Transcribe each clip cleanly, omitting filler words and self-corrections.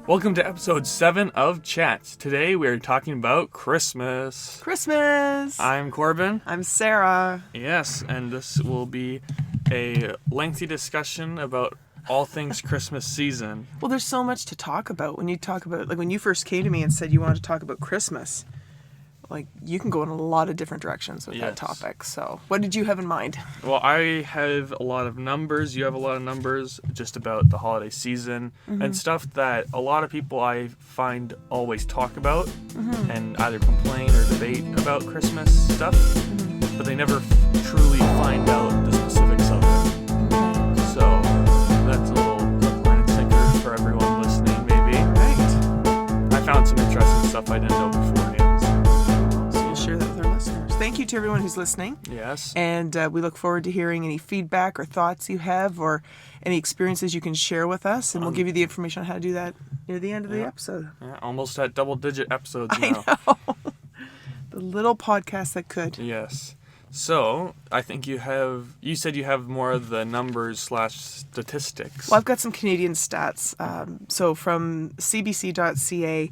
Welcome to episode 7 of Chats. Today we are talking about Christmas. Christmas! I'm Corbin. I'm Sarah. Yes, and this will be a lengthy discussion about all things Christmas season. Well, there's so much to talk about. When you talk about, like when you first came to me and said you wanted to talk about Christmas, like you can go in a lot of different directions with that topic. So what did you have in mind? Well, I have a lot of numbers. You have a lot of numbers just about the holiday season and stuff that a lot of people I find always talk about and either complain or debate about Christmas stuff, but they never truly find out the specifics of it. So that's a little hook, line, and sinker for everyone listening, maybe. Right. I found some interesting stuff I didn't know beforehand. So you'll share that with our listeners. Thank you to everyone who's listening. Yes. And we look forward to hearing any feedback or thoughts you have or any experiences you can share with us. And we'll give you the information on how to do that near the end of the episode. Yeah, almost at double-digit episodes now. I know. The little podcast that could. Yes. So, I think you said you have more of the numbers / statistics. Well, I've got some Canadian stats. So from cbc.ca,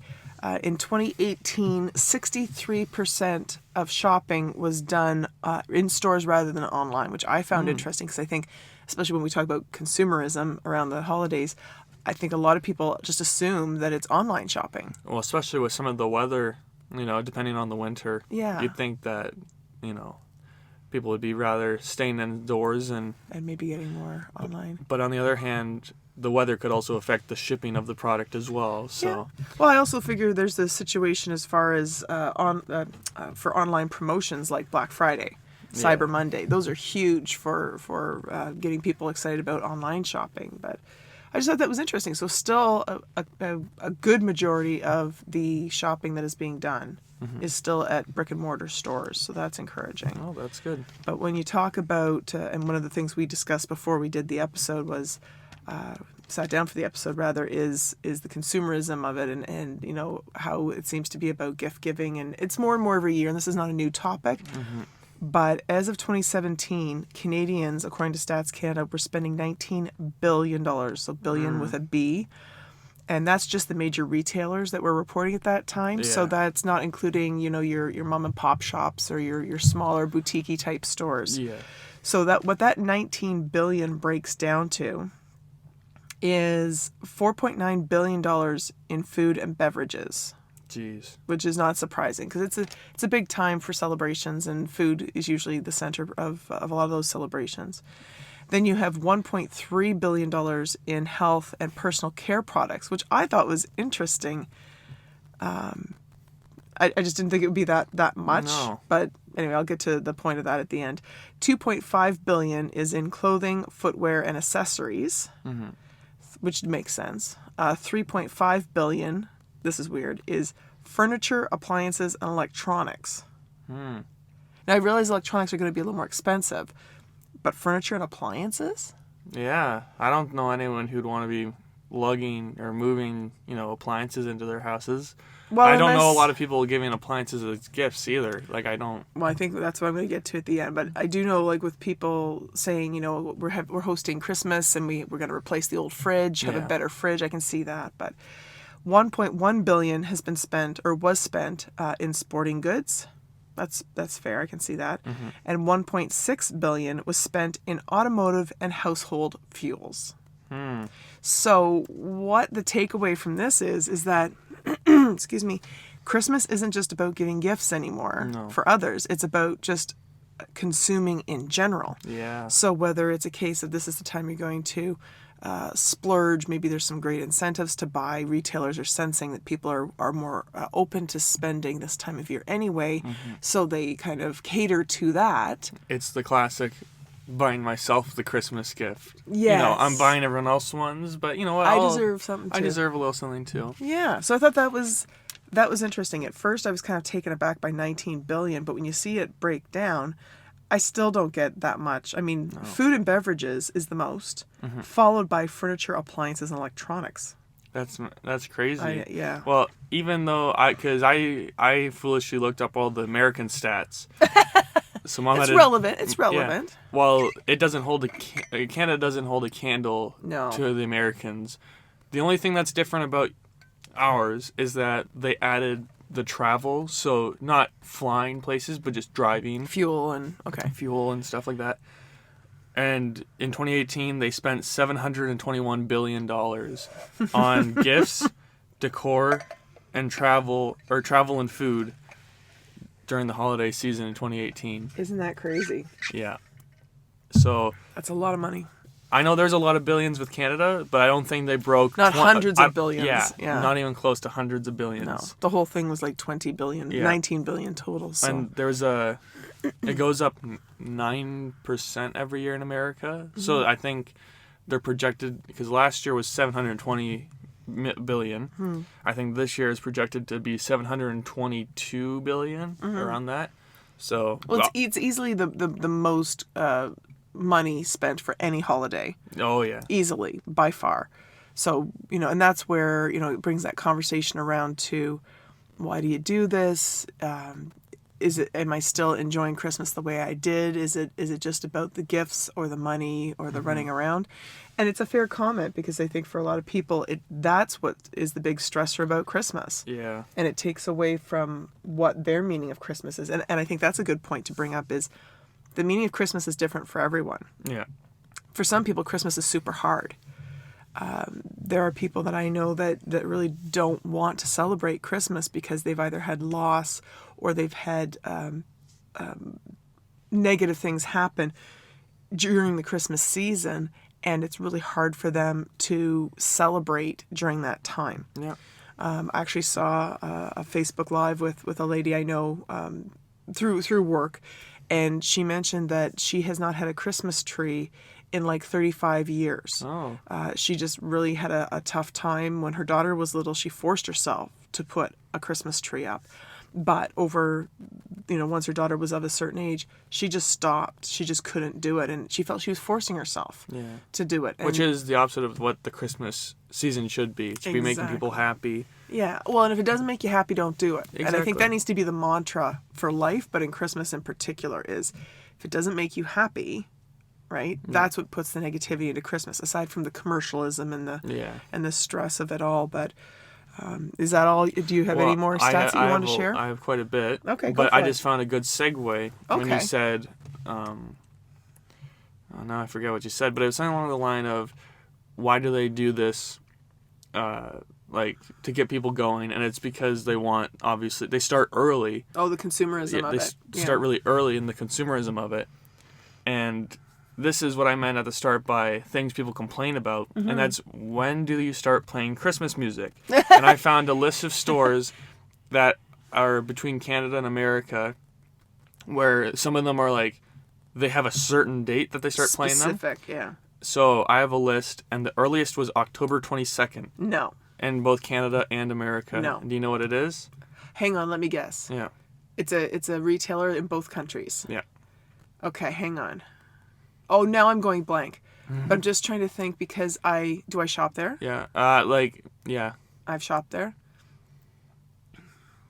in 2018, 63% of shopping was done in stores rather than online, which I found interesting because I think, especially when we talk about consumerism around the holidays, I think a lot of people just assume that it's online shopping. Well, especially with some of the weather, depending on the winter. Yeah. You'd think that, people would be rather staying indoors and maybe getting more online. But on the other hand, the weather could also affect the shipping of the product as well. So, yeah. Well, I also figure there's the situation as far as for online promotions like Black Friday, Cyber Monday. Those are huge for getting people excited about online shopping. But I just thought that was interesting. So still a good majority of the shopping that is being done is still at brick and mortar stores. So that's encouraging. Oh, that's good. But when you talk about, and one of the things we discussed before we did the episode was, sat down for the episode rather, is the consumerism of it and how it seems to be about gift giving. And it's more and more every year, and this is not a new topic. But as of 2017, Canadians, according to Stats Canada, were spending $19 billion, so billion with a B. And that's just the major retailers that were reporting at that time. Yeah. So that's not including, your mom and pop shops or your smaller boutique-y type stores. Yeah. So what that $19 billion breaks down to is $4.9 billion in food and beverages. Jeez. Which is not surprising because it's a big time for celebrations, and food is usually the center of a lot of those celebrations. Then you have $1.3 billion in health and personal care products, which I thought was interesting. I just didn't think it would be that much. No. But anyway, I'll get to the point of that at the end. $2.5 billion is in clothing, footwear, and accessories, which makes sense. $3.5 billion, this is weird, is furniture, appliances, and electronics. Now, I realize electronics are going to be a little more expensive, but furniture and appliances? Yeah. I don't know anyone who'd want to be lugging or moving, appliances into their houses. Well, I don't know a lot of people giving appliances as gifts either. Like, I don't. Well, I think that's what I'm going to get to at the end. But I do know, like, with people saying, we're hosting Christmas and we're going to replace the old fridge, have a better fridge. I can see that. But $1.1 billion has been spent or was spent in sporting goods. That's fair. I can see that. And $1.6 billion was spent in automotive and household fuels. So what the takeaway from this is that, excuse me, Christmas isn't just about giving gifts anymore for others. It's about just consuming in general. Yeah. So whether it's a case of this is the time you're going to splurge, maybe there's some great incentives to buy. Retailers are sensing that people are more open to spending this time of year anyway, so they kind of cater to that. It's the classic buying myself the Christmas gift. Yes. I'm buying everyone else ones, but you know what? I deserve something too. I deserve a little something too. Yeah. So I thought that was interesting. At first I was kind of taken aback by $19 billion, but when you see it break down, I still don't get that much. I mean, food and beverages is the most, followed by furniture, appliances, and electronics. That's crazy. Yeah. Well, even though I foolishly looked up all the American stats. So Mom it's relevant. It's relevant. Yeah. Well, it doesn't hold Canada doesn't hold a candle to the Americans. The only thing that's different about ours is that they added the travel, so not flying places, but just driving, Fuel and okay. fuel and stuff like that. And in 2018, they spent $721 billion on gifts, decor, and travel and food during the holiday season in 2018. Isn't that crazy? Yeah. So That's a lot of money. I know there's a lot of billions with Canada, but I don't think they broke... Not hundreds of billions. Yeah, not even close to hundreds of billions. No, the whole thing was like 20 billion, 19 billion total. So. And there's it goes up 9% every year in America. Mm-hmm. So I think they're projected, because last year was 720 billion. Mm-hmm. I think this year is projected to be 722 billion, around that. So it's easily the most money spent for any holiday. Oh yeah, easily, by far. So and that's where it brings that conversation around to, why do you do this? Am I still enjoying Christmas the way I did? Is it just about the gifts or the money or the running around? And it's a fair comment, because I think for a lot of people that's what is the big stressor about Christmas. Yeah. And it takes away from what their meaning of Christmas is. And I think that's a good point to bring up, is the meaning of Christmas is different for everyone. Yeah. For some people, Christmas is super hard. There are people that I know that really don't want to celebrate Christmas because they've either had loss or they've had negative things happen during the Christmas season, and it's really hard for them to celebrate during that time. Yeah. I actually saw a Facebook Live with a lady I know through work, and she mentioned that she has not had a Christmas tree in like 35 years. Oh. She just really had a tough time. When her daughter was little, she forced herself to put a Christmas tree up. But over, once her daughter was of a certain age, she just stopped. She just couldn't do it. And she felt she was forcing herself to do it. Which is the opposite of what the Christmas season should be. It should be making people happy. Yeah. Well, and if it doesn't make you happy, don't do it. Exactly. And I think that needs to be the mantra for life, but in Christmas in particular, is if it doesn't make you happy, right? Yeah. That's what puts the negativity into Christmas, aside from the commercialism and the stress of it all. But is that all? Do you have any more stats that you want to share? I have quite a bit. Okay, but I just found a good segue when you said, now I forget what you said, but it was something along the line of, why do they do this, to get people going? And it's because they want, obviously, they start early. Oh, the consumerism of it. They start really early in the consumerism of it. And this is what I meant at the start by things people complain about, and that's, when do you start playing Christmas music? And I found a list of stores that are between Canada and America, where some of them are like, they have a certain date that they start playing them. Specific, yeah. So I have a list, and the earliest was October 22nd. No. In both Canada and America. No. Do you know what it is? Hang on, let me guess. Yeah. It's a retailer in both countries. Yeah. Okay, hang on. Oh, now I'm going blank. But I'm just trying to think, because do I shop there? Yeah. Yeah. I've shopped there.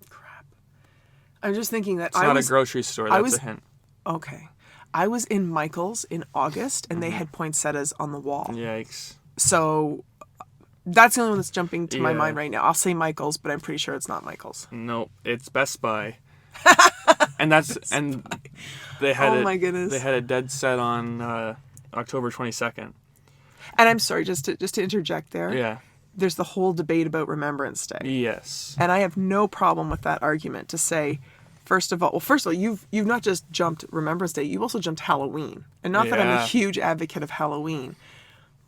Crap. I'm just thinking that it's not a grocery store. That's a hint. Okay. I was in Michael's in August, and they had poinsettias on the wall. Yikes. So that's the only one that's jumping to my mind right now. I'll say Michael's, but I'm pretty sure it's not Michael's. No, it's Best Buy. And they had my goodness. They had a dead set on October 22nd. And I'm sorry, just to interject there. Yeah. There's the whole debate about Remembrance Day. Yes. And I have no problem with that argument to say, first of all, you've not just jumped Remembrance Day, you also jumped Halloween. And not that I'm a huge advocate of Halloween,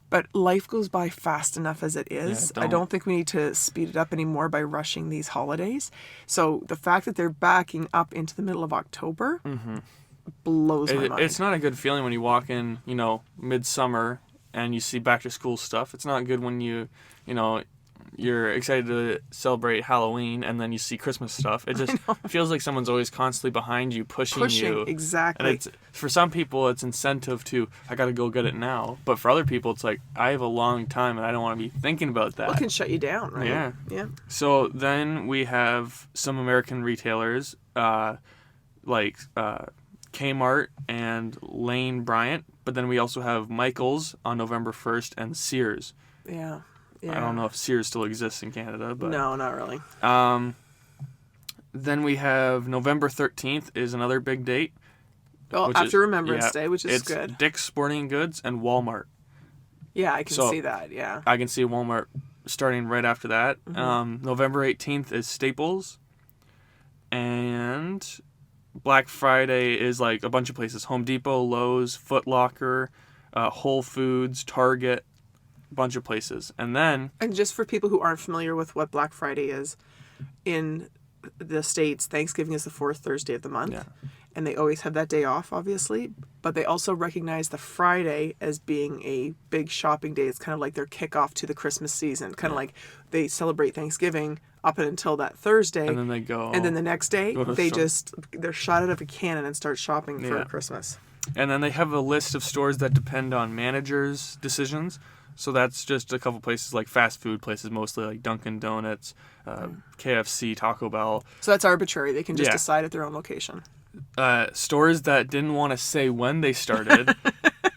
but life goes by fast enough as it is. I don't think we need to speed it up anymore by rushing these holidays. So the fact that they're backing up into the middle of October blows my mind. It's not a good feeling when you walk in, midsummer and you see back to school stuff. It's not good when you're excited to celebrate Halloween and then you see Christmas stuff. It just feels like someone's always constantly behind you, pushing you. Exactly. And for some people, it's incentive to, I got to go get it now. But for other people, it's like, I have a long time and I don't want to be thinking about that. Well, it can shut you down, right? Yeah. Yeah. So then we have some American retailers, like Kmart and Lane Bryant. But then we also have Michael's on November 1st and Sears. Yeah. I don't know if Sears still exists in Canada, but no, not really. Then we have November 13th is another big date. Well, after Remembrance Day, which is it's good. Dick's Sporting Goods and Walmart. Yeah, I can see that. Yeah, I can see Walmart starting right after that. November 18th is Staples, and Black Friday is like a bunch of places: Home Depot, Lowe's, Foot Locker, Whole Foods, Target, a bunch of places. And just for people who aren't familiar with what Black Friday is, in the States, Thanksgiving is the fourth Thursday of the month. Yeah. And they always have that day off, obviously. But they also recognize the Friday as being a big shopping day. It's kind of like their kickoff to the Christmas season. Kind of like they celebrate Thanksgiving up until that Thursday. And then they go. And then the next day, they're shot out of a cannon and start shopping for Christmas. And then they have a list of stores that depend on managers' decisions. So that's just a couple places like fast food places, mostly like Dunkin' Donuts, KFC, Taco Bell. So that's arbitrary. They can just decide at their own location. Stores that didn't want to say when they started: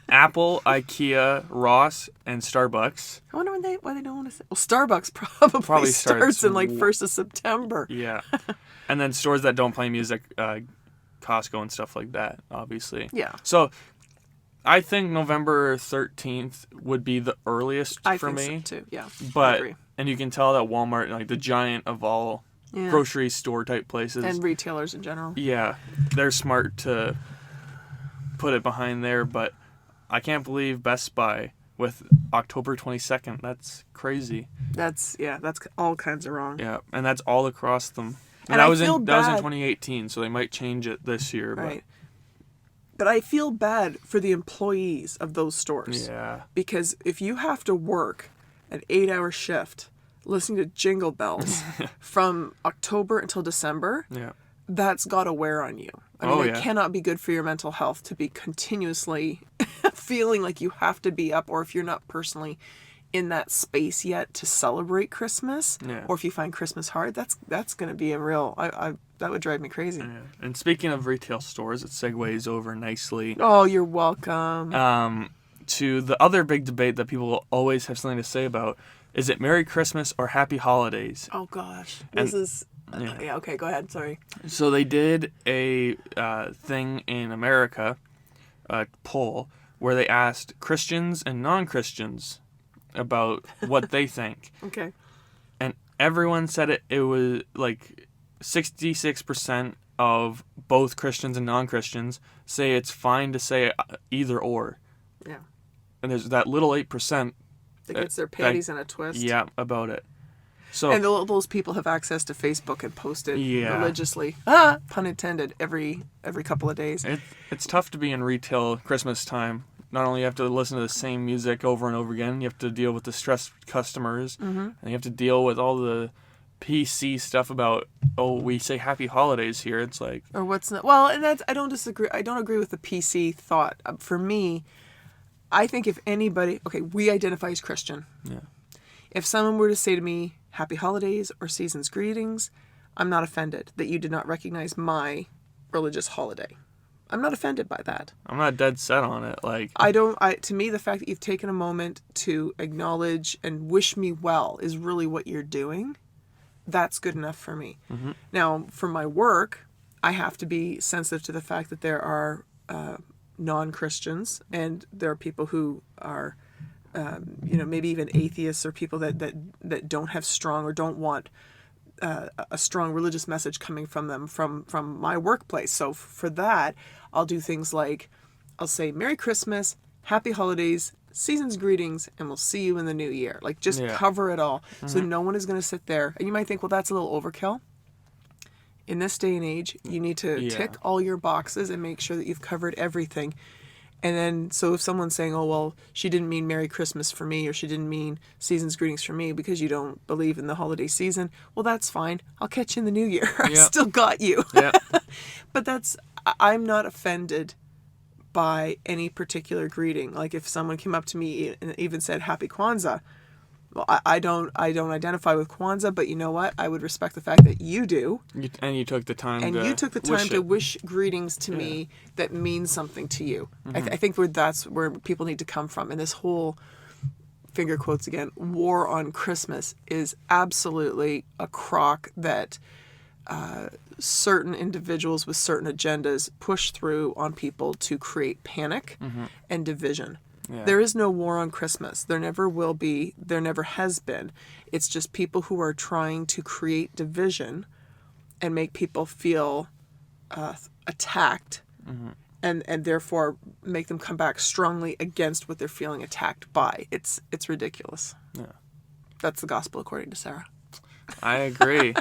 Apple, IKEA, Ross, and Starbucks. I wonder why they don't want to say. Well, Starbucks probably starts in like 1st of September. Yeah. And then stores that don't play music, Costco and stuff like that, obviously. Yeah. So I think November 13th would be the earliest for me. I think so too, yeah. But, I agree. And you can tell that Walmart, like the giant of all grocery store type places. And retailers in general. Yeah. They're smart to put it behind there, but I can't believe Best Buy with October 22nd. That's crazy. That's all kinds of wrong. Yeah, and that's all across them. And that was in 2018, so they might change it this year. Right. But I feel bad for the employees of those stores. Yeah. Because if you have to work an 8-hour shift listening to Jingle Bells from October until December, that's got to wear on you. I mean, it cannot be good for your mental health to be continuously feeling like you have to be up, or if you're not personally in that space yet to celebrate Christmas, or if you find Christmas hard, that's going to be a real... that would drive me crazy. Yeah. And speaking of retail stores, it segues over nicely. Oh, you're welcome. To the other big debate that people always have something to say about: is it Merry Christmas or Happy Holidays? Oh gosh, this is... okay, go ahead. Sorry. So they did a thing in America, a poll, where they asked Christians and non-Christians about what they think. Okay. And everyone said it was like 66% of both Christians and non-Christians say it's fine to say either or. Yeah. And there's that little 8% that gets their panties in a twist. Yeah, about it. So, and those people have access to Facebook and post it religiously. Pun intended. Every couple of days. It's tough to be in retail Christmas time. Not only you have to listen to the same music over and over again, you have to deal with the stressed customers, and you have to deal with all the PC stuff about, we say Happy Holidays here. It's like, or what's not. Well, and that's I don't disagree. I don't agree with the PC thought. For me, I think if anybody, we identify as Christian. Yeah. If someone were to say to me, Happy Holidays or Season's Greetings, I'm not offended that you did not recognize my religious holiday. I'm not offended by that. I'm not dead set on it. To me, the fact that you've taken a moment to acknowledge and wish me well is really what you're doing. That's good enough for me. Mm-hmm. Now, for my work, I have to be sensitive to the fact that there are non-Christians, and there are people who are, maybe even atheists, or people that don't have strong or don't want a strong religious message coming from them from my workplace. So for that, I'll do things like I'll say Merry Christmas, Happy Holidays, Season's Greetings, and we'll see you in the new year. Cover it all. Mm-hmm. So no one is going to sit there. And you might think, well, that's a little overkill. In this day and age, you need to tick all your boxes and make sure that you've covered everything. And then, so if someone's saying, oh, well, she didn't mean Merry Christmas for me, or she didn't mean Season's Greetings for me because you don't believe in the holiday season, well, that's fine. I'll catch you in the new year. I still got you. Yeah. But I'm not offended by any particular greeting. Like if someone came up to me and even said Happy Kwanzaa, well, I don't identify with Kwanzaa, but you know what? I would respect the fact that you do. You took the time to wish greetings to me that means something to you. Mm-hmm. I think that's where people need to come from. And this whole finger quotes again, war on Christmas is absolutely a crock that certain individuals with certain agendas push through on people to create panic and division. Yeah. There is no war on Christmas. There never will be. There never has been. It's just people who are trying to create division and make people feel attacked and therefore make them come back strongly against what they're feeling attacked by. It's ridiculous. Yeah. That's the gospel according to Sarah. I agree.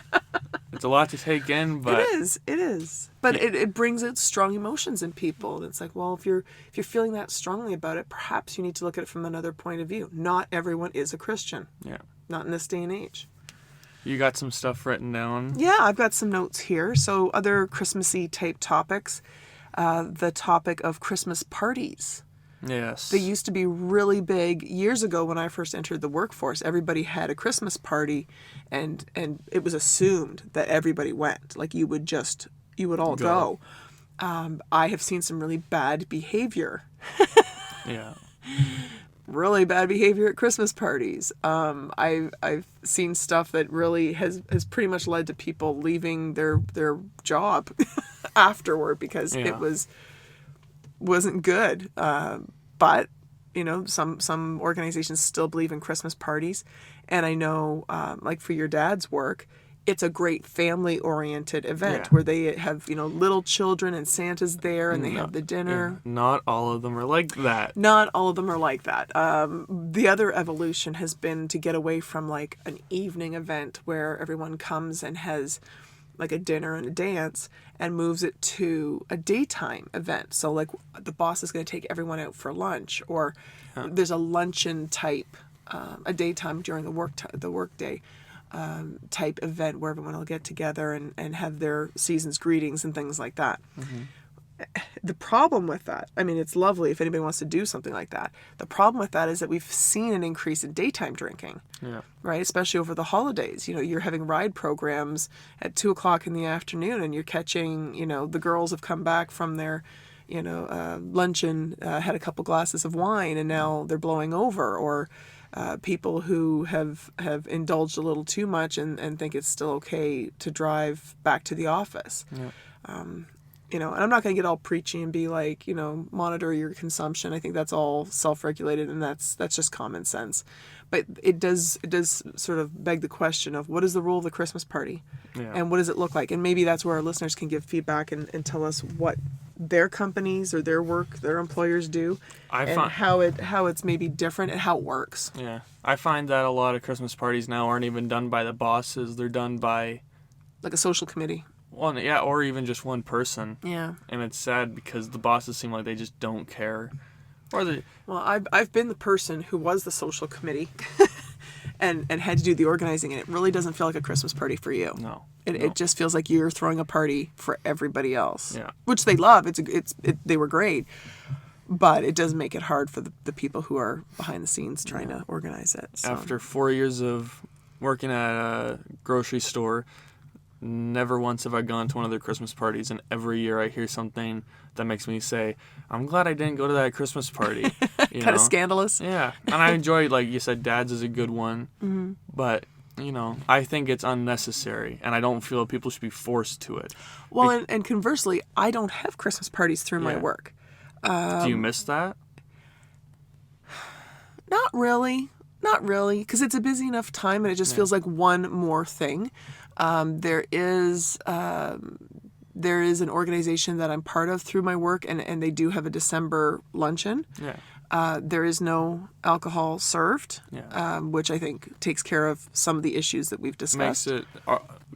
It's a lot to take in, but It is. But it brings out strong emotions in people. And it's like, well, if you're feeling that strongly about it, perhaps you need to look at it from another point of view. Not everyone is a Christian. yeah. Not in this day and age. You got some stuff written down. Yeah, I've got some notes here. So other Christmassy type topics. The topic of Christmas parties. Yes. They used to be really big years ago when I first entered the workforce. Everybody had a Christmas party, and it was assumed that everybody went. Like you would all go. I have seen some really bad behavior. Yeah. Really bad behavior at Christmas parties. I've seen stuff that really has pretty much led to people leaving their job afterward because it wasn't good. But some organizations still believe in Christmas parties, and I know like for your dad's work, it's a great family-oriented event where they have little children and Santa's there and they have the dinner. Yeah. Not all of them are like that. Not all of them are like that. The other evolution has been to get away from like an evening event where everyone comes and has like a dinner and a dance and moves it to a daytime event. So like the boss is going to take everyone out for lunch, or there's a luncheon type, a daytime during the work day. Type event where everyone will get together and have their season's greetings and things like that. The problem with that, I mean, it's lovely if anybody wants to do something like that. The problem with that is that we've seen an increase in daytime drinking, right? Especially over the holidays. You're having ride programs at 2:00 in the afternoon and you're catching, the girls have come back from their, luncheon, had a couple glasses of wine and now they're blowing over, or people who have indulged a little too much and think it's still okay to drive back to the office. And I'm not going to get all preachy and be like, monitor your consumption. I think that's all self-regulated and that's just common sense. But it does sort of beg the question of what is the role of the Christmas party and what does it look like? And maybe that's where our listeners can give feedback and tell us what their companies or their employers do how it's maybe different and how it works. Yeah. I find that a lot of Christmas parties now aren't even done by the bosses. They're done by like a social committee. Or even just one person. Yeah. And it's sad because the bosses seem like they just don't care. Well, I've been the person who was the social committee and had to do the organizing, and it really doesn't feel like a Christmas party for you. No. It just feels like you're throwing a party for everybody else. Yeah. Which they love. They were great. But it does make it hard for the people who are behind the scenes trying to organize it. So. After 4 years of working at a grocery store, never once have I gone to one of their Christmas parties, and every year I hear something that makes me say, I'm glad I didn't go to that Christmas party. Kind of scandalous. Yeah. And I enjoy, like you said, Dad's is a good one. Mm-hmm. But, I think it's unnecessary, and I don't feel people should be forced to it. Well, and conversely, I don't have Christmas parties through my work. Do you miss that? Not really, because it's a busy enough time, and it just feels like one more thing. There is an organization that I'm part of through my work, and they do have a December luncheon. Yeah. There is no alcohol served, Yeah. Which I think takes care of some of the issues that we've discussed. Makes it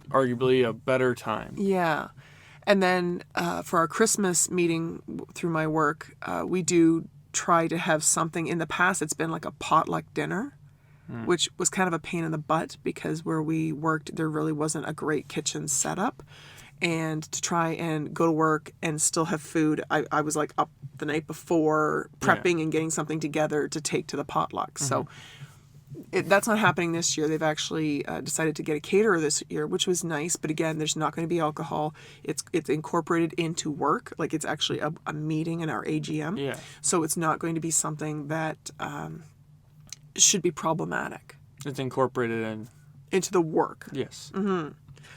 arguably a better time. Yeah. And then for our Christmas meeting through my work, we do try to have something. In the past, it's been like a potluck dinner, which was kind of a pain in the butt because where we worked, there really wasn't a great kitchen setup. And to try and go to work and still have food, I was like up the night before prepping and getting something together to take to the potluck. Mm-hmm. So that's not happening this year. They've actually decided to get a caterer this year, which was nice. But again, there's not going to be alcohol. It's incorporated into work. Like it's actually a meeting in our AGM. Yeah. So it's not going to be something that should be problematic It's incorporated in. into the work. Yes.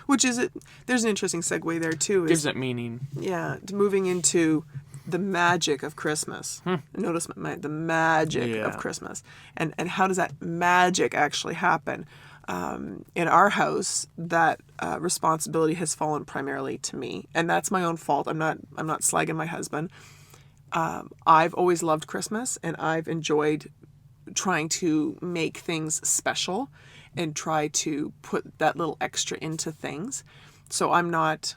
Which is there's an interesting segue there too. Gives it meaning. Yeah, moving into the magic of Christmas. Notice the magic of Christmas, and how does that magic actually happen? In our house, that responsibility has fallen primarily to me, and that's my own fault. I'm not slagging my husband. I've always loved Christmas, and I've enjoyed trying to make things special and try to put that little extra into things. So I'm not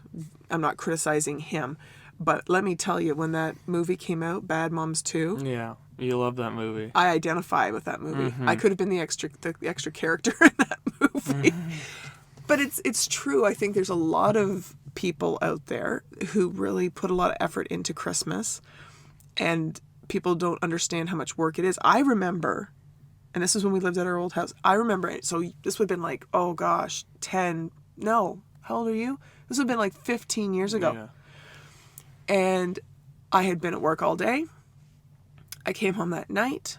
criticizing him, but let me tell you, when that movie came out, Bad Moms 2, Yeah, you love that movie. I identify with that movie. I could have been the extra character in that movie. But it's true. I think there's a lot of people out there who really put a lot of effort into Christmas, and people don't understand how much work it is. I remember, and this is when we lived at our old house, I remember it. So this would have been like, oh gosh, how old are you? This would have been like 15 years ago. Yeah. And I had been at work all day. I came home that night.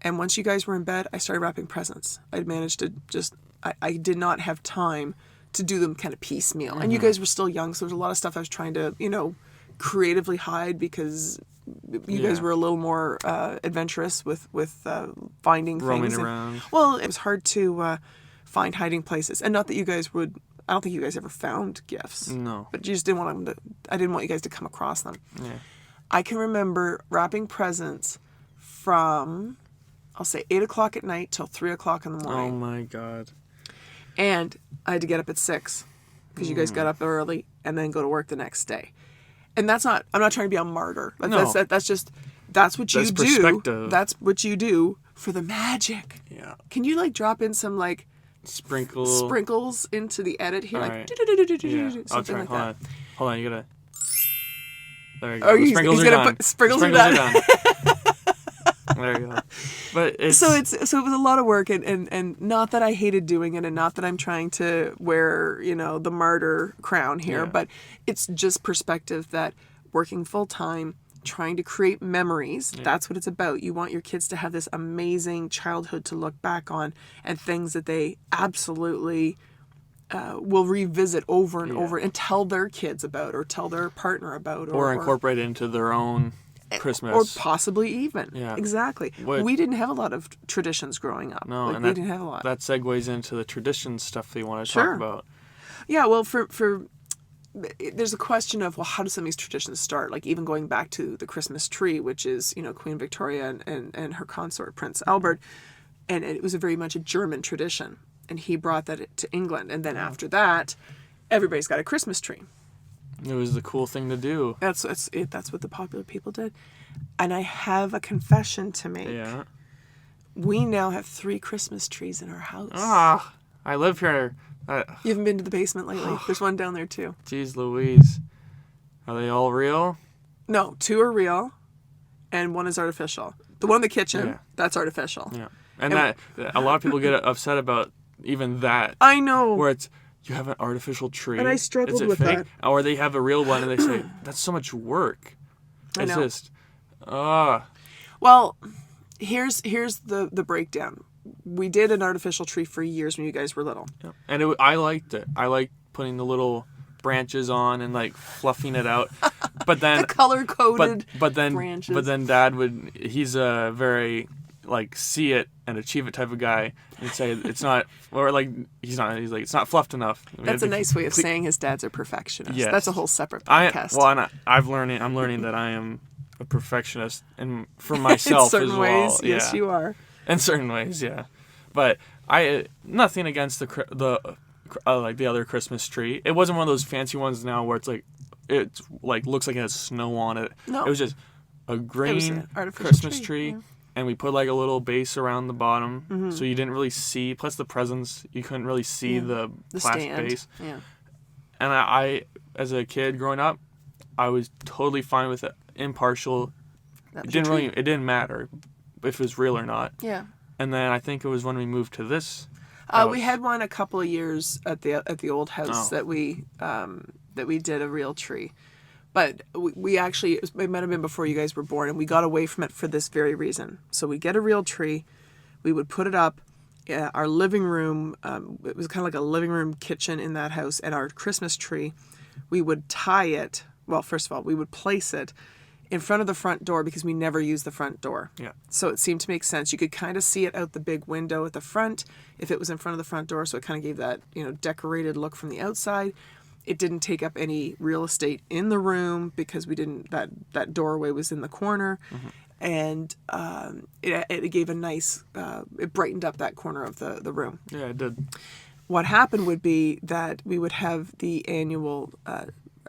And once you guys were in bed, I started wrapping presents. I'd managed to I did not have time to do them kind of piecemeal. And you guys were still young, so there's a lot of stuff I was trying to, creatively hide, because you guys were a little more adventurous with finding Roaming things. around. Well, it was hard to find hiding places. And not that you guys would... I don't think you guys ever found gifts. No. But you just didn't want them to... I didn't want you guys to come across them. Yeah. I can remember wrapping presents from, I'll say, 8 o'clock at night till 3 o'clock in the morning. Oh my God. And I had to get up at 6 because you guys got up early and then go to work the next day. And I'm not trying to be a martyr. No. That's what you That's do. perspective. That's what you do for the magic. Yeah. Can you drop in some Sprinkles into the edit here? All Like, right. Yeah. I'll something try. like that. Hold on. You gotta. There you go. Oh, The he's sprinkles are gonna done. put sprinkles are Sprinkles done. There you go. But it's So it was a lot of work, and not that I hated doing it, and not that I'm trying to wear the martyr crown here, Yeah. but it's just perspective that working full time, trying to create memories, that's what it's about. You want your kids to have this amazing childhood to look back on, and things that they absolutely will revisit over and over and tell their kids about, or tell their partner about, or incorporate it into their own Christmas, or possibly even. Yeah. Exactly. We didn't have a lot of traditions growing up. No, and we didn't have a lot. That segues into the tradition stuff that you want to Sure. talk about. Yeah, well, for there's a question of, well, how do some of these traditions start? Like even going back to the Christmas tree, which is Queen Victoria and her consort Prince Albert, and it was very much a German tradition, and he brought that to England, and then after that, everybody's got a Christmas tree. It was the cool thing to do. That's what the popular people did, and I have a confession to make. Yeah. We now have 3 Christmas trees in our house. I live here. You haven't been to the basement lately? There's one down there too. Jeez Louise. Are they all real? No, 2 are real, and 1 is artificial. The one in the kitchen, that's artificial. Yeah. And that a lot of people get upset about even that. I know. Where it's, you have an artificial tree. And I struggled Is it with fake? that. Or they have a real one and they say, that's so much work. It's know. just, Well, here's the breakdown. We did an artificial tree for years when you guys were little. Yeah. And I liked it. I liked putting the little branches on and fluffing it out. But then The color-coded but then branches. But then Dad he's a very see it and achieve it type of guy, and say it's not, or he's like it's not fluffed enough. That's a nice way of saying his dad's a perfectionist. Yes. That's a whole separate podcast. I'm learning that I am a perfectionist, and for myself in certain as well. ways, yes, you are. In certain ways, yeah. But nothing against the other Christmas tree. It wasn't one of those fancy ones now where it's looks like it has snow on it. No. It was just a green an artificial Christmas tree, tree. yeah. And we put a little base around the bottom, so you didn't really see. Plus the presents, you couldn't really see the plastic stand. base. Yeah. And I, as a kid growing up, I was totally fine with it. Impartial. That It was your didn't tree. it didn't matter if it was real or not. Yeah. And then I think it was when we moved to this house. We had one a couple of years at the old house that we did a real tree. But we actually, it might have been before you guys were born, and we got away from it for this very reason. So we get a real tree, We would put it up. Our living room, it was kind of like a living room kitchen in that house, and our Christmas tree, we would tie it. Well, first of all, we would place it in front of the front door because we never used the front door. Yeah. So it seemed to make sense. You could kind of see it out the big window at the front if it was in front of the front door. So it kind of gave that, decorated look from the outside. It didn't take up any real estate in the room because we didn't, that doorway was in the corner. Mm-hmm. And it gave a nice, it brightened up that corner of the room. Yeah, it did. What happened would be that we would have the annual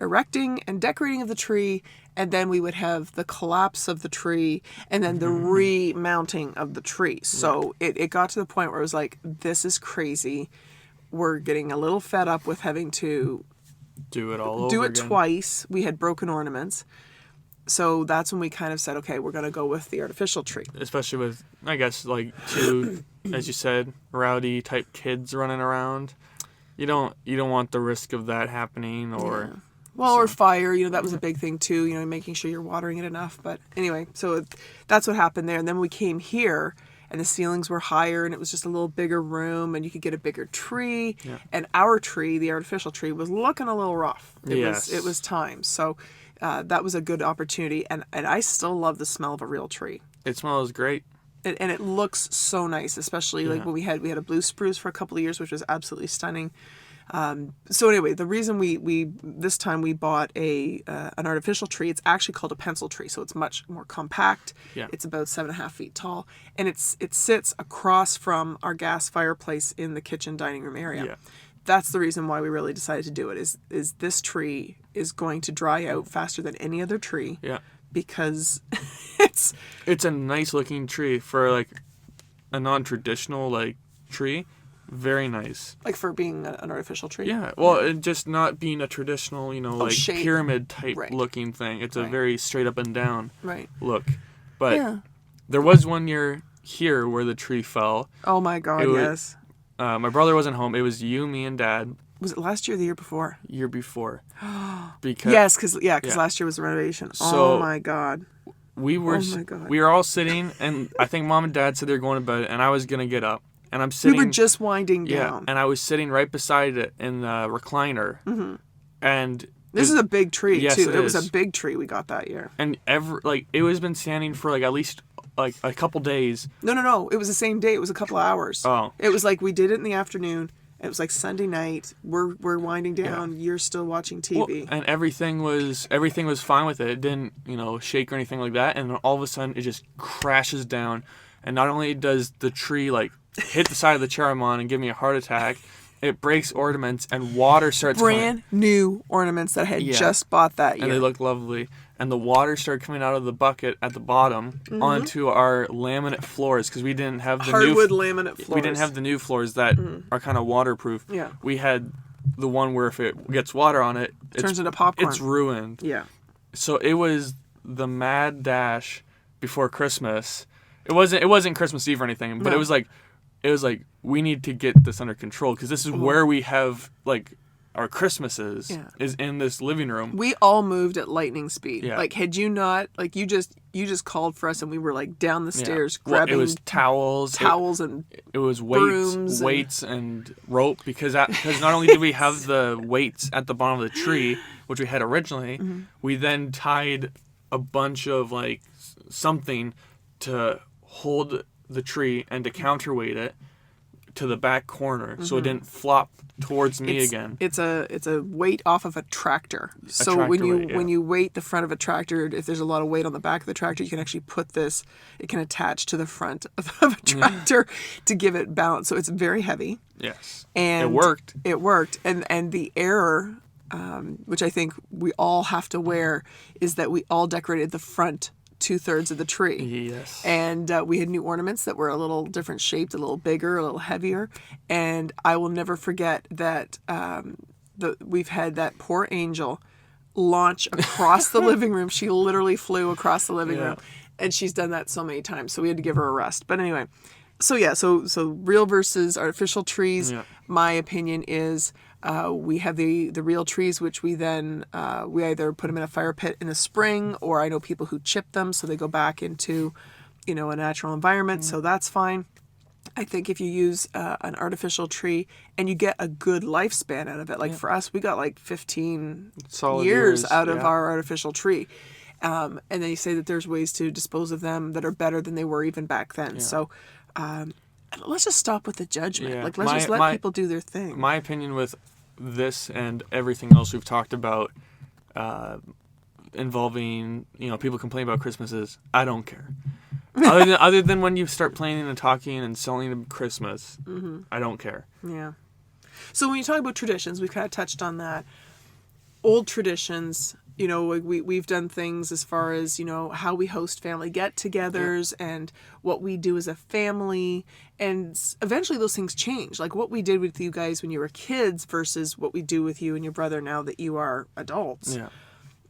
erecting and decorating of the tree, and then we would have the collapse of the tree, and then the remounting of the tree. So it got to the point where it was like, this is crazy. We're getting a little fed up with having to do it all over do it again. twice. We had broken ornaments. So that's when we kind of said, okay, we're going to go with the artificial tree. Especially with, I guess, like two, as you said, rowdy type kids running around. You don't want the risk of that happening, or... Yeah. Well, or fire, that was a big thing too, making sure you're watering it enough. But anyway, so that's what happened there. And then we came here, and the ceilings were higher, and it was just a little bigger room, and you could get a bigger tree. Yeah. And our tree, the artificial tree, was looking a little rough. It was time. So that was a good opportunity. And I still love the smell of a real tree. It smells great. And it looks so nice, especially like when we had a blue spruce for a couple of years, which was absolutely stunning. So anyway, the reason we this time we bought an artificial tree, it's actually called a pencil tree, so it's much more compact. Yeah. It's about 7.5 feet tall, and it sits across from our gas fireplace in the kitchen dining room area. Yeah. That's the reason why we really decided to do it. Is this tree is going to dry out faster than any other tree. Yeah. Because it's a nice looking tree for like a non-traditional tree. Very nice. Like for being an artificial tree? Yeah. Well, it just not being a traditional, shape. Pyramid type looking thing. It's a very straight up and down look. But there was one year here where the tree fell. Oh my God, yes. My brother wasn't home. It was you, me, and Dad. Was it last year or the year before? Year before. Because last year was a renovation. So oh my God. We were all sitting, and I think Mom and Dad said they were going to bed, and I was going to get up. And I'm sitting. We were just winding down. And I was sitting right beside it in the recliner. Mm-hmm. And this is a big tree too. It was a big tree we got that year. And it was been standing for at least a couple days. No. It was the same day. It was a couple of hours. Oh. It was like we did it in the afternoon. It was like Sunday night. We're winding down. Yeah. You're still watching TV. Well, and everything was fine with it. It didn't shake or anything like that. And then all of a sudden it just crashes down. And not only does the tree hit the side of the chair I'm on and give me a heart attack, it breaks ornaments and water starts brand new ornaments that I had just bought that year. And they look lovely. And the water started coming out of the bucket at the bottom onto our laminate floors because we didn't have the hardwood laminate floors. We didn't have the new floors that are kind of waterproof. Yeah. We had the one where if it gets water on it, turns into popcorn. It's ruined. Yeah. So it was the mad dash before Christmas. It wasn't Christmas Eve or anything, but it was like we need to get this under control because this is where we have our Christmases is in this living room. We all moved at lightning speed. Yeah. Had you not you just called for us and we were down the stairs grabbing. It was towels and it was weights and rope because not only did we have the weights at the bottom of the tree, which we had originally, we then tied a bunch of something to hold the tree and to counterweight it to the back corner so it didn't flop towards me again. It's a weight off of a tractor. So when you weight the front of a tractor, if there's a lot of weight on the back of the tractor, you can actually put this. It can attach to the front of a tractor to give it balance. So it's very heavy. Yes, and it worked. It worked, and the error, which I think we all have to wear, is that we all decorated the front 2/3 of the tree. Yes. And we had new ornaments that were a little different shaped, a little bigger, a little heavier. And I will never forget that we've had that poor angel launch across the living room. She literally flew across the living room. And she's done that so many times. So we had to give her a rest. But anyway, so real versus artificial trees. Yeah. My opinion is we have the real trees, which we then we either put them in a fire pit in the spring, or I know people who chip them so they go back into a natural environment. So that's fine. I think if you use an artificial tree and you get a good lifespan out of it, like for us, we got like 15 Solid years out of yeah. our artificial tree. And then you say that there's ways to dispose of them that are better than they were even back then. Yeah. So let's just stop with the judgment. Yeah. Like, let's just let people do their thing. My opinion with this and everything else we've talked about involving, people complain about Christmas is, I don't care. other than when you start planning and talking and selling them Christmas, I don't care. Yeah. So when you talk about traditions, we've kind of touched on that. Old traditions, we've done things as far as, how we host family get-togethers and what we do as a family. And eventually those things change. Like what we did with you guys when you were kids versus what we do with you and your brother now that you are adults. Yeah.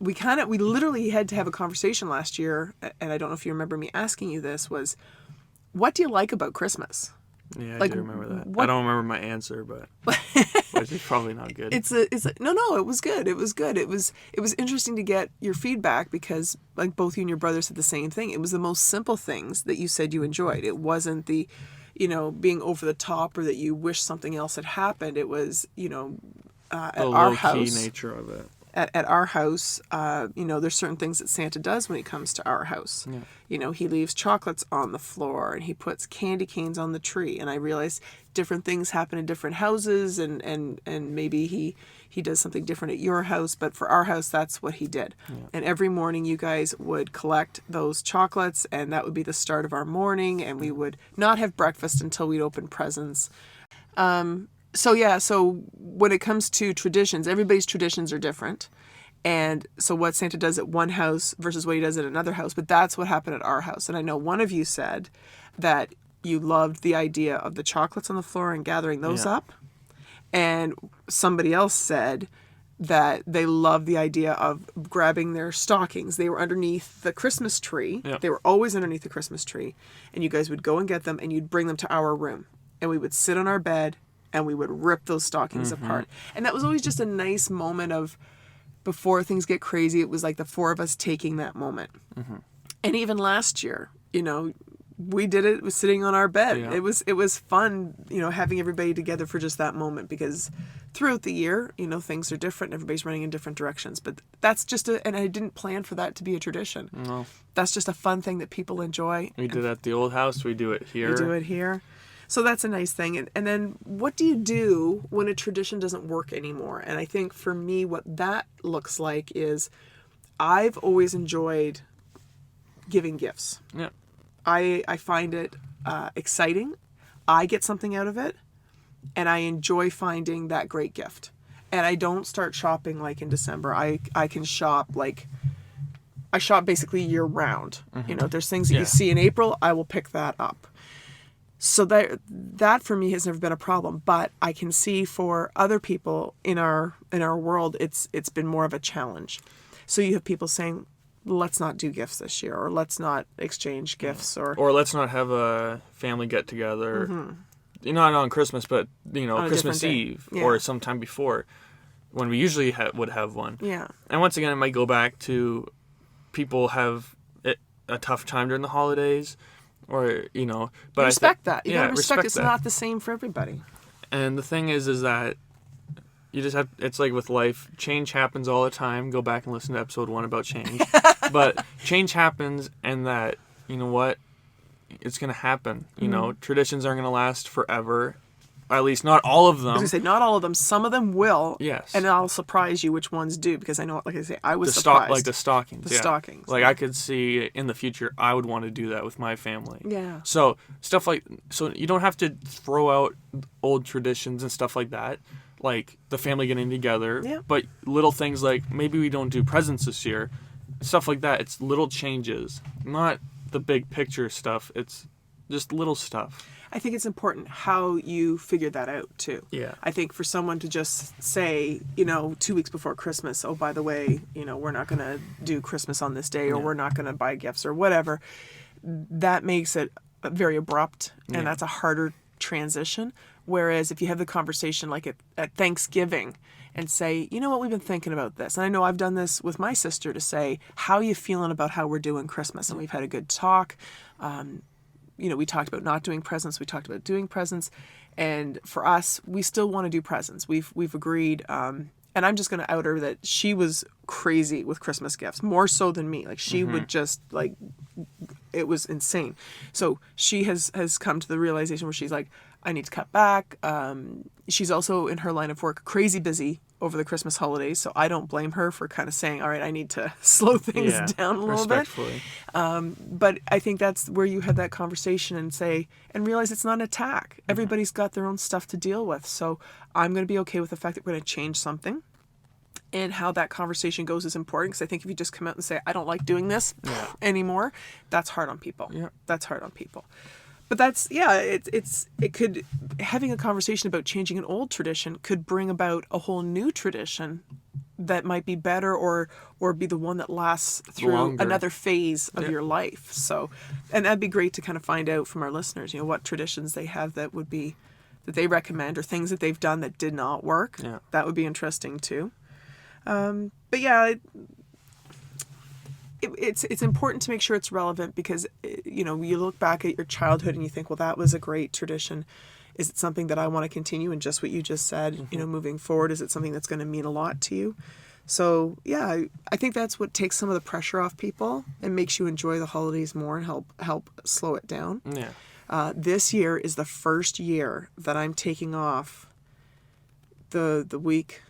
We literally had to have a conversation last year, and I don't know if you remember me asking you this, was, what do you like about Christmas? Yeah, Like, I do remember that. what- I don't remember my answer, but which is probably not good. No, it was good. It was good. It was interesting to get your feedback because like both you and your brother said the same thing. It was the most simple things that you said you enjoyed. It wasn't the, being over the top or that you wish something else had happened. It was, at the our low-key house. nature of it. At our house, there's certain things that Santa does when he comes to our house. Yeah. He leaves chocolates on the floor and he puts candy canes on the tree. And I realize different things happen in different houses and maybe he does something different at your house. But for our house, that's what he did. Yeah. And every morning you guys would collect those chocolates and that would be the start of our morning. And we would not have breakfast until we'd open presents. So when it comes to traditions, everybody's traditions are different. And so what Santa does at one house versus what he does at another house, but that's what happened at our house. And I know one of you said that you loved the idea of the chocolates on the floor and gathering those up. And somebody else said that they loved the idea of grabbing their stockings. They were underneath the Christmas tree. Yeah. They were always underneath the Christmas tree. And you guys would go and get them and you'd bring them to our room. And we would sit on our bed and we would rip those stockings apart. And that was always just a nice moment of, before things get crazy, it was like the four of us taking that moment. And even last year, we did it, was sitting on our bed. Yeah. It was fun, having everybody together for just that moment because throughout the year, things are different. Everybody's running in different directions. But that's just and I didn't plan for that to be a tradition. No. That's just a fun thing that people enjoy. We did it at the old house. We do it here. We do it here. So that's a nice thing. And then what do you do when a tradition doesn't work anymore? And I think for me, what that looks like is I've always enjoyed giving gifts. Yeah. I find it exciting. I get something out of it. And I enjoy finding that great gift. And I don't start shopping like in December. I can shop I shop basically year round. There's things that you see in April, I will pick that up. So that for me has never been a problem, but I can see for other people in our world, it's been more of a challenge. So you have people saying, let's not do gifts this year, or let's not exchange gifts, or let's not have a family get together. Not on Christmas, but Christmas Eve or sometime before, when we usually would have one. Yeah. And once again, it might go back to people have a tough time during the holidays. Or, but respect that. You gotta respect it's that. not the same for everybody. And the thing is that you just have, it's like with life, change happens all the time. Go back and listen to episode 1 about change. But change happens, and that, what? It's going to happen. Traditions aren't going to last forever. At least not all of them. I was going to say, not all of them. Some of them will. Yes. And I'll surprise you which ones do, because I know, like I say, I was surprised. Like the stockings. The stockings. Like I could see in the future, I would want to do that with my family. Yeah. So so you don't have to throw out old traditions and stuff like that, like the family getting together. Yeah. But little things like maybe we don't do presents this year, stuff like that. It's little changes, not the big picture stuff. It's just little stuff. I think it's important how you figure that out, too. Yeah. I think for someone to just say, 2 weeks before Christmas, oh, by the way, we're not going to do Christmas on this day, or we're not going to buy gifts or whatever, that makes it very abrupt, and that's a harder transition. Whereas if you have the conversation like at Thanksgiving and say, you know what, we've been thinking about this. And I know I've done this with my sister to say, how are you feeling about how we're doing Christmas? And we've had a good talk. we talked about not doing presents. We talked about doing presents. And for us, we still want to do presents. We've agreed. And I'm just going to out her that she was crazy with Christmas gifts, more so than me. Like she would just like, it was insane. So she has come to the realization where she's like, I need to cut back. She's also in her line of work crazy busy over the Christmas holidays. So I don't blame her for kind of saying, all right, I need to slow things down a little bit. But I think that's where you had that conversation and realize it's not an attack. Everybody's got their own stuff to deal with. So I'm going to be okay with the fact that we're going to change something. And how that conversation goes is important, because I think if you just come out and say, I don't like doing this anymore, that's hard on people. Yeah. That's hard on people. But that's, it could, having a conversation about changing an old tradition could bring about a whole new tradition that might be better or be the one that lasts through another phase of your life. So, and that'd be great to kind of find out from our listeners, what traditions they have that they recommend, or things that they've done that did not work. Yeah. That would be interesting too. But yeah, it's important to make sure it's relevant, because, you look back at your childhood and you think, well, that was a great tradition. Is it something that I want to continue? And just what you just said, moving forward, is it something that's going to mean a lot to you? So yeah, I think that's what takes some of the pressure off people and makes you enjoy the holidays more and help slow it down. Yeah. This year is the first year that I'm taking off the week.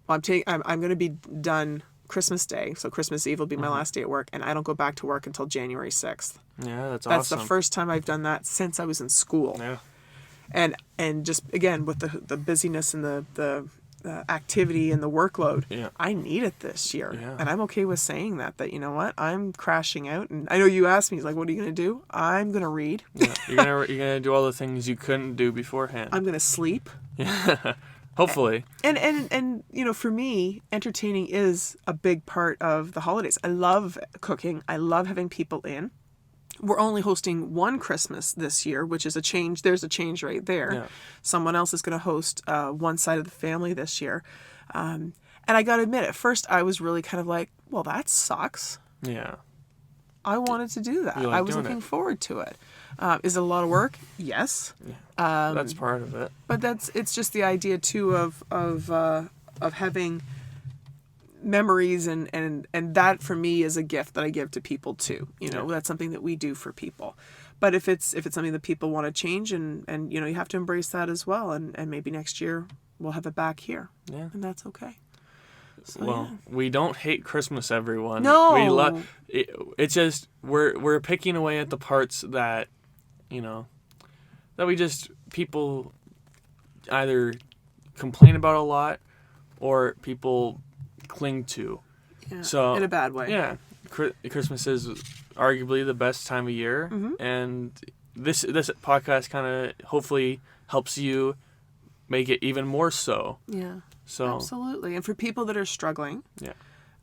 Well, I'm going to be done Christmas Day, so Christmas Eve will be my last day at work, and I don't go back to work until January 6th. Yeah, that's awesome. That's the first time I've done that since I was in school. Yeah. And just, again, with the busyness and the activity and the workload, I need it this year. Yeah. And I'm okay with saying that, you know what, I'm crashing out. And I know you asked me, like, what are you going to do? I'm going to read. Yeah. You're gonna do all the things you couldn't do beforehand. I'm going to sleep. Yeah. Hopefully. And for me, entertaining is a big part of the holidays. I love cooking. I love having people in. We're only hosting one Christmas this year, which is a change. There's a change right there. Yeah. Someone else is going to host one side of the family this year. And I got to admit, at first I was really kind of like, well, that sucks. Yeah. I wanted to do that. I was looking forward to it. Is it a lot of work? Yes. Yeah. That's part of it. But it's just the idea too of having memories, and that for me is a gift that I give to people too. That's something that we do for people. But if it's something that people want to change, and you have to embrace that as well, and maybe next year we'll have it back here. Yeah. And that's okay. So, we don't hate Christmas, everyone. No. We love it. It's just we're picking away at the parts that that people either complain about a lot or people cling to. Yeah, so in a bad way. Yeah. Christmas is arguably the best time of year, and this podcast kind of hopefully helps you make it even more so. Yeah. So absolutely. And for people that are struggling,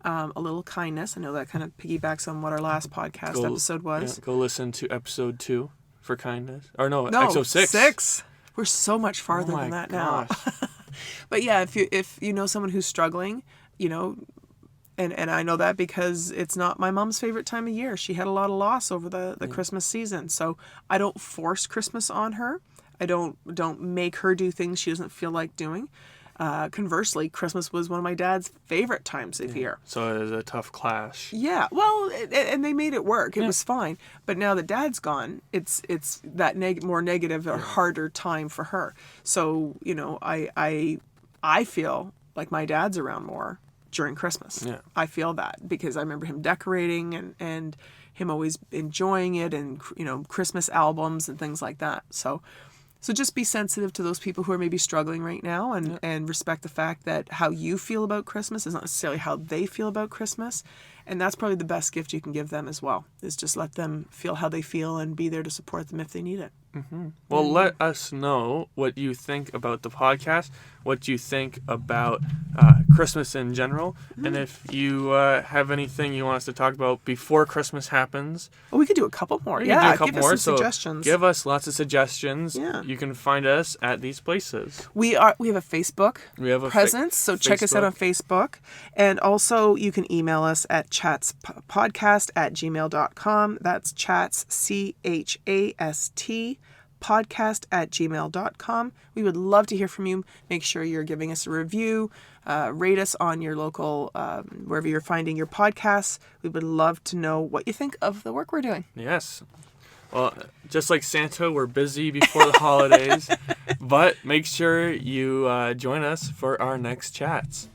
a little kindness. I know that kind of piggybacks on what our last podcast episode was. Yeah, go listen to episode 2 for kindness. Or no, episode 6. 6. We're so much farther than that now. But yeah, if you know someone who's struggling, and I know that because it's not my mom's favorite time of year. She had a lot of loss over the Christmas season. So I don't force Christmas on her. I don't make her do things she doesn't feel like doing. Conversely, Christmas was one of my dad's favorite times of year. So it was a tough clash. Yeah, well, and they made it work. It was fine. But now that Dad's gone, it's that more negative or harder time for her. So I feel like my dad's around more during Christmas. Yeah. I feel that because I remember him decorating and him always enjoying it, and Christmas albums and things like that. So just be sensitive to those people who are maybe struggling right now, and respect the fact that how you feel about Christmas is not necessarily how they feel about Christmas. And that's probably the best gift you can give them as well, is just let them feel how they feel and be there to support them if they need it. Well, let us know what you think about the podcast, what you think about Christmas in general, and if you have anything you want us to talk about before Christmas happens. Well, we could do a couple more. We can do a couple give more. us some So suggestions. give us lots of suggestions. Yeah. You can find us at these places. We have a Facebook We have a presence, so check us out on Facebook. And also, you can email us at chatspodcast@gmail.com. That's chats, CHAST, podcast@gmail.com. We would love to hear from you. Make sure you're giving us a review. Rate us on your local, wherever you're finding your podcasts. We would love to know what you think of the work we're doing. Yes. Well, just like Santa, we're busy before the holidays, but make sure you join us for our next chats.